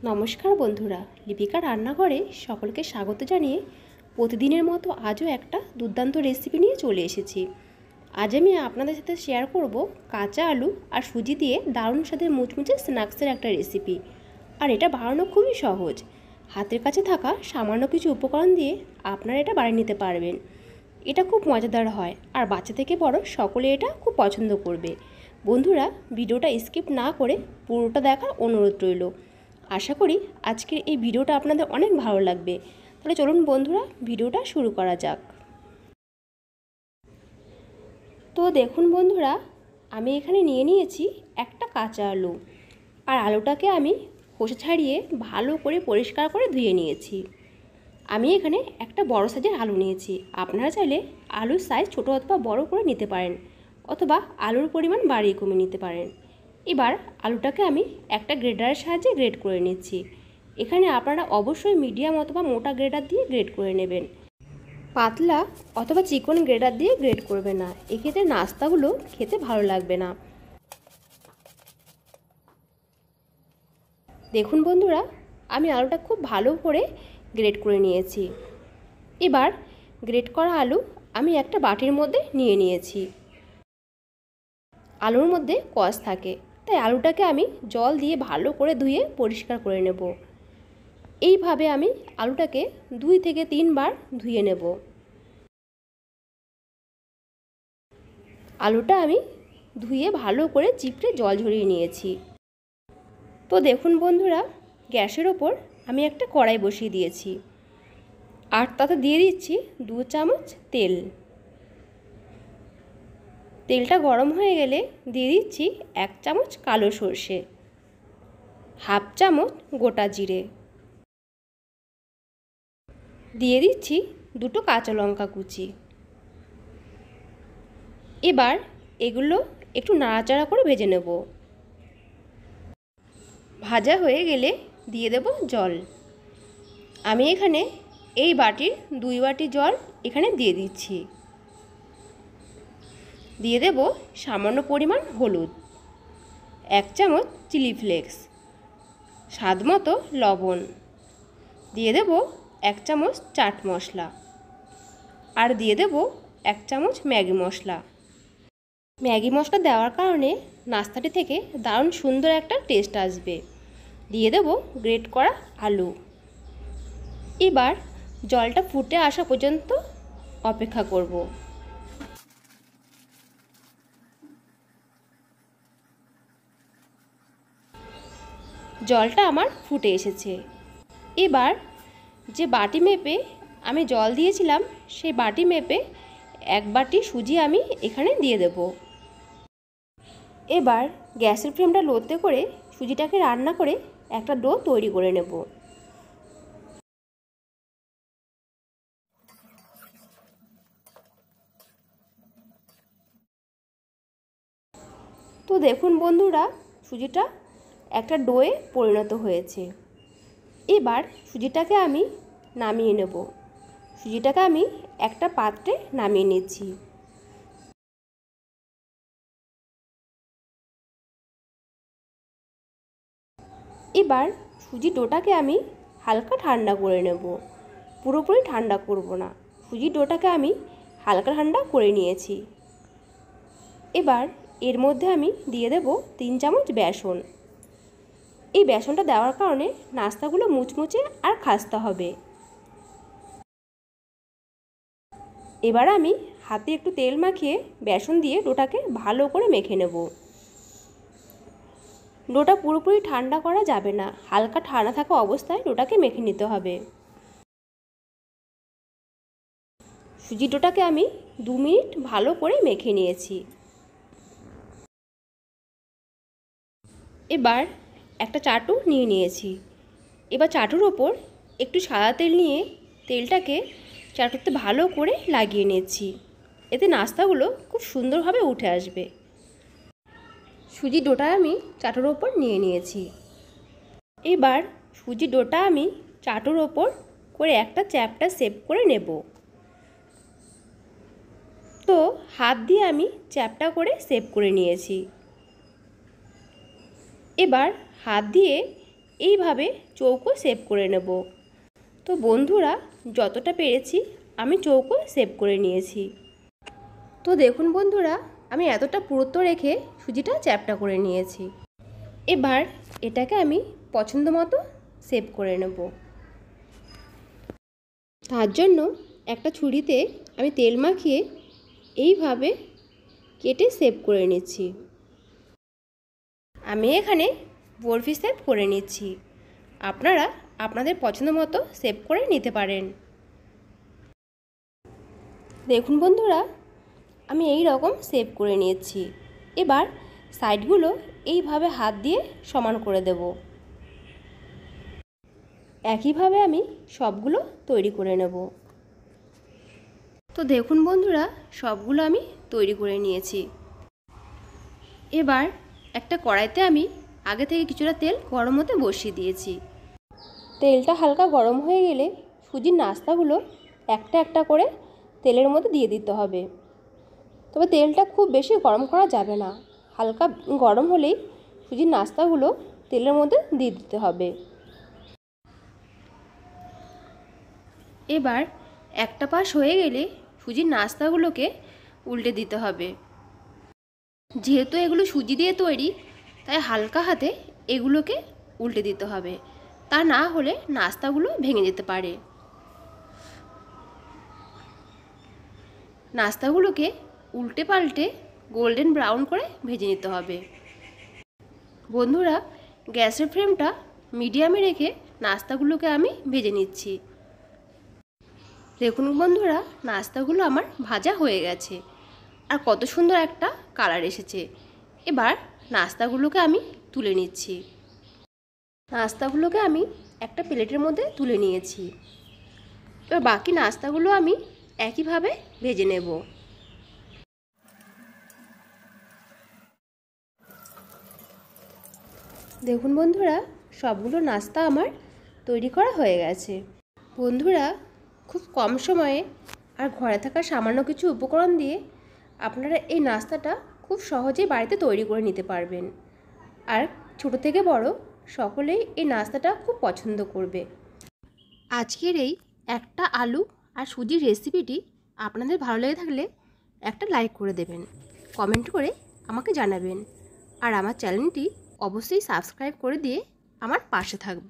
নমস্কার বন্ধুরা, লিপিকা রান্নাঘরে সকলকে স্বাগত জানিয়ে প্রতিদিনের মতো আজও একটা দুর্দান্ত রেসিপি নিয়ে চলে এসেছি। আজ আমি আপনাদের সাথে শেয়ার করব কাঁচা আলু আর সুজি দিয়ে দারুণ স্বাদের মুচমুচে স্ন্যাক্সের একটা রেসিপি। আর এটা বানানো খুবই সহজ, হাতের কাছে থাকা সামান্য কিছু উপকরণ দিয়ে আপনারা এটা বানিয়ে নিতে পারবেন। এটা খুব মজাদার হয় আর বাচ্চা থেকে বড় সকলে এটা খুব পছন্দ করবে। বন্ধুরা, ভিডিওটা স্কিপ না করে পুরোটা দেখার অনুরোধ রইল। আশা করি আজকের এই ভিডিওটা আপনাদের অনেক ভালো লাগবে। তাহলে চলুন বন্ধুরা, ভিডিওটা শুরু করা যাক। তো দেখুন বন্ধুরা, আমি এখানে নিয়ে নিয়েছি একটা কাঁচা আলু। আর আলুটাকে আমি খোসা ছাড়িয়ে ভালো করে পরিষ্কার করে ধুয়ে নিয়েছি। আমি এখানে একটা বড় সাইজের আলু নিয়েছি। আপনারা চাইলে আলুর সাইজ ছোটো অথবা বড় করে নিতে পারেন, অথবা আলুর পরিমাণ বাড়িয়ে কমিয়ে নিতে পারেন। এবার আলুটাকে আমি একটা গ্রেটারের সাহায্যে গ্রেট করে নিচ্ছি। এখানে আপনারা অবশ্যই মিডিয়াম অথবা মোটা গ্রেটার দিয়ে গ্রেট করে নেবেন, পাতলা অথবা চিকন গ্রেটার দিয়ে গ্রেট করবে না, এক্ষেত্রে নাস্তাগুলো খেতে ভালো লাগবে না। দেখুন বন্ধুরা, আমি আলুটা খুব ভালো করে গ্রেট করে নিয়েছি। এবার গ্রেট করা আলু আমি একটা বাটির মধ্যে নিয়ে নিয়েছি। আলুর মধ্যে কষ থাকে, তাই আলুটাকে আমি জল দিয়ে ভালো করে ধুয়ে পরিষ্কার করে নেব। এইভাবে আমি আলুটাকে 2 থেকে 3 বার ধুয়ে নেব। আলুটা আমি ধুয়ে ভালো করে চিপড়ে জল ঝরিয়ে নিয়েছি। তো দেখুন বন্ধুরা, গ্যাসের ওপর আমি একটা কড়াই বসিয়ে দিয়েছি আর তাতে দিয়ে দিচ্ছি 2 চামচ তেল। তেলটা গরম হয়ে গেলে দিয়ে দিচ্ছি 1 চামচ কালো সর্ষে, হাফ চামচ গোটা জিরে, দিয়ে দিচ্ছি 2টো কাঁচা লঙ্কা কুচি। এবার এগুলো একটু নাড়াচাড়া করে ভেজে নেব। ভাজা হয়ে গেলে দিয়ে দেব জল। আমি এখানে এই বাটির 2 বাটি জল এখানে দিয়ে দিচ্ছি। দিয়ে দেব সামান্য পরিমাণ হলুদ, 1 চামচ চিলি ফ্লেক্স, স্বাদ মতো লবণ, দিয়ে দেব 1 চামচ চাট মশলা, আর দিয়ে দেব 1 চামচ ম্যাগি মশলা। ম্যাগি মশলা দেওয়ার কারণে নাস্তাটি থেকে দারুণ সুন্দর একটা টেস্ট আসবে। দিয়ে দেব গ্রেট করা আলু। এবার জলটা ফুটে আসা পর্যন্ত অপেক্ষা করব। জলটা আমার ফুটে এসেছে। এবার যে বাটি মেপে আমি জল দিয়েছিলাম, সেই বাটি মেপে 1 বাটি সুজি আমি এখানে দিয়ে দেব। এবার গ্যাসের ফ্লেমটা লোতে করে সুজিটাকে রান্না করে একটা ডো তৈরি করে নেব। তো দেখুন বন্ধুরা, সুজিটা একটা ডোয়ে পরিণত হয়েছে। এবার সুজিটাকে আমি নামিয়ে নেব। সুজিটাকে আমি একটা পাত্রে নামিয়ে নিচ্ছি। এবার সুজি ডোটাকে আমি হালকা ঠান্ডা করে নেব, পুরোপুরি ঠান্ডা করব না। সুজি ডোটাকে আমি হালকা ঠান্ডা করে নিয়েছি। এবার এর মধ্যে আমি দিয়ে দেব 3 চামচ বেসন। এই বেসনটা দেওয়ার কারণে নাস্তাগুলো মুচমুচে আর খাস্তা হবে। এবার আমি হাতে একটু তেল মাখিয়ে বেসন দিয়ে ডোটাকে ভালো করে মেখে নেব। ডোটা পুরোপুরি ঠান্ডা করা যাবে না, হালকা ঠান্ডা থাকা অবস্থায় ডোটাকে মেখে নিতে হবে। সুজি ডোটাকে আমি 2 মিনিট ভালো করে মেখে নিয়েছি। এবার একটা চাটু নিয়ে নিয়েছি। এবার চাটুর ওপর একটু সাদা তেল নিয়ে তেলটাকে চাটুতে ভালো করে লাগিয়ে নিচ্ছি। এতে নাস্তাগুলো খুব সুন্দরভাবে উঠে আসবে। সুজি ডোটা আমি চাটুর ওপর নিয়ে নিয়েছি। এবার সুজি ডোটা আমি চাটুর ওপর করে একটা চ্যাপ্টা শেপ করে নেব। তো হাত দিয়ে আমি চ্যাপ্টা করে শেপ করে নিয়েছি। এবার হাত দিয়ে এইভাবে চৌকো শেপ করে নেব। তো বন্ধুরা, যতটা পেরেছি আমি চৌকো শেপ করে নিয়েছি। তো দেখুন বন্ধুরা, আমি এতটা পুরুত্ব রেখে সুজিটা চ্যাপটা করে নিয়েছি। এবার এটাকে আমি পছন্দ মতো শেপ করে নেব। তার জন্য একটা ছুরিতে আমি তেল মাখিয়ে এইভাবে কেটে শেপ করে নিচ্ছি। আমি এখানে বরফি শেপ করে নিচ্ছি। আপনারা আপনাদের পছন্দ মতো শেপ করে নিতে পারেন। দেখুন বন্ধুরা, আমি এই রকম শেপ করে নিয়েছি। এবার সাইডগুলো এইভাবে হাত দিয়ে সমান করে দেব। একইভাবে আমি সবগুলো তৈরি করে নেব। তো দেখুন বন্ধুরা, সবগুলো আমি তৈরি করে নিয়েছি। এবার একটা কড়াইতে আমি আগে থেকে কিছুটা তেল গরম হতে বসিয়ে দিয়েছি। তেলটা হালকা গরম হয়ে গেলে সুজির নাস্তাগুলো একটা একটা করে তেলের মধ্যে দিয়ে দিতে হবে। তবে তেলটা খুব বেশি গরম করা যাবে না, হালকা গরম হলেই সুজির নাস্তাগুলো তেলের মধ্যে দিয়ে দিতে হবে। এবার একটা পাশ হয়ে গেলে সুজির নাস্তাগুলোকে উল্টে দিতে হবে। যেহেতু এগুলো সুজি দিয়ে তৈরি, তাই হালকা হাতে এগুলোকে উল্টে দিতে হবে, তা না হলে নাস্তাগুলো ভেঙে যেতে পারে। নাস্তাগুলোকে উল্টে পাল্টে গোল্ডেন ব্রাউন করে ভেজে নিতে হবে। বন্ধুরা, গ্যাসের ফ্লেমটা মিডিয়ামে রেখে নাস্তাগুলোকে আমি ভেজে নিচ্ছি। দেখুন বন্ধুরা, নাস্তাগুলো আমার ভাজা হয়ে গেছে আর কত সুন্দর একটা কালার এসেছে। এবার নাস্তাগুলোকে আমি তুলে নিচ্ছি। নাস্তাগুলোকে আমি একটা প্লেটের মধ্যে তুলে নিয়েছি। এবার বাকি নাস্তাগুলো আমি একইভাবে ভেজে নেব। দেখুন বন্ধুরা, সবগুলো নাস্তা আমার তৈরি করা হয়ে গেছে। বন্ধুরা, খুব কম সময়ে আর ঘরে থাকা সামান্য কিছু উপকরণ দিয়ে আপনারা এই নাস্তাটা খুব সহজেই বাড়িতে তৈরি করে নিতে পারবেন। আর ছোট থেকে বড় সকলেই এই নাস্তাটা খুব পছন্দ করবে। আজকের এই একটা আলু আর সুজির রেসিপিটি আপনাদের ভালো লেগে থাকলে একটা লাইক করে দেবেন, কমেন্ট করে আমাকে জানাবেন। আর আমার চ্যানেলটি অবশ্যই সাবস্ক্রাইব করে দিয়ে আমার পাশে থাকবে।